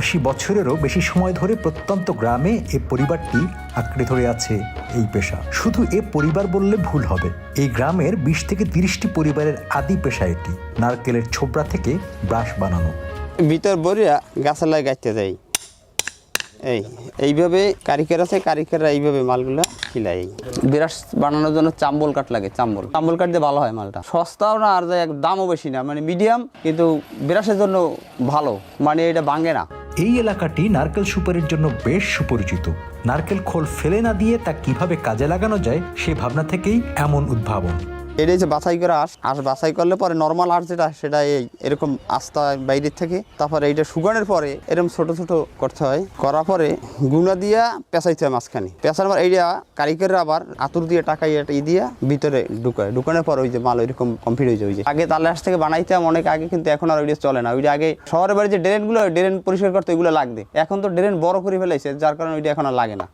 80 বছরেরও বেশি সময় ধরে প্রত্যন্ত গ্রামে এ পরিবারটি আঁকড়ে ধরে আছে এই পেশা। শুধু এ পরিবার বললে ভুল হবে, এই গ্রামের 20 থেকে 30টি পরিবারের আদি পেশা এটি। নারকেলের ছোবড়া থেকে ব্রাশ বানানো, ভিতর বরিয়া গাছালায় গাইতে যাই, এইভাবে কারিগর আছে, কারিগররা এইভাবে মালগুলো খিলাই। বিরাস বানানোর জন্য চাম্বল কাঠ লাগে, চাম্বল কাঠ দিয়ে ভালো হয় মালটা। সস্তাও না আর দামও বেশি না, মানে মিডিয়াম, কিন্তু বিরাসের জন্য ভালো, মানে এটা ভাঙে না। এই এলাকাটি নারকেল সুপারির জন্য বেশ সুপরিচিত। নারকেল খোল ফেলে না দিয়ে তা কিভাবে কাজে লাগানো যায় সে ভাবনা থেকেই এমন উদ্ভাবন। এটা হচ্ছে বাছাই করা আঁশ বাছাই করলে পরে নর্মাল আঁশ যেটা সেটা এরকম আস্তা বাইরের থেকে, তারপরে এইটা শুকানোর পরে এরকম ছোট ছোট করতে হয়, করার পরে গুঁড়া দিয়া পেঁচাইতে হয় মাঝখানে। পেঁচার পর এইটা কারিগররা আবার আতুর দিয়ে টাকাই দিয়া ভিতরে ঢুকানোর পর ওই যে মাল ওইরকম কমপ্লিট হয়ে যায়। ওই যে আগে তালে আঁশ থেকে বানাইতাম অনেক আগে, কিন্তু এখন আর ওইটা চলে না। ওইটা আগে শহরের বাড়ি যে ড্রেনগুলো, ড্রেন পরিষ্কার করতে ওইগুলো লাগবে, এখন তো ড্রেন বড় করে ফেলাইছে, যার কারণে ওইটা এখন আর লাগে না।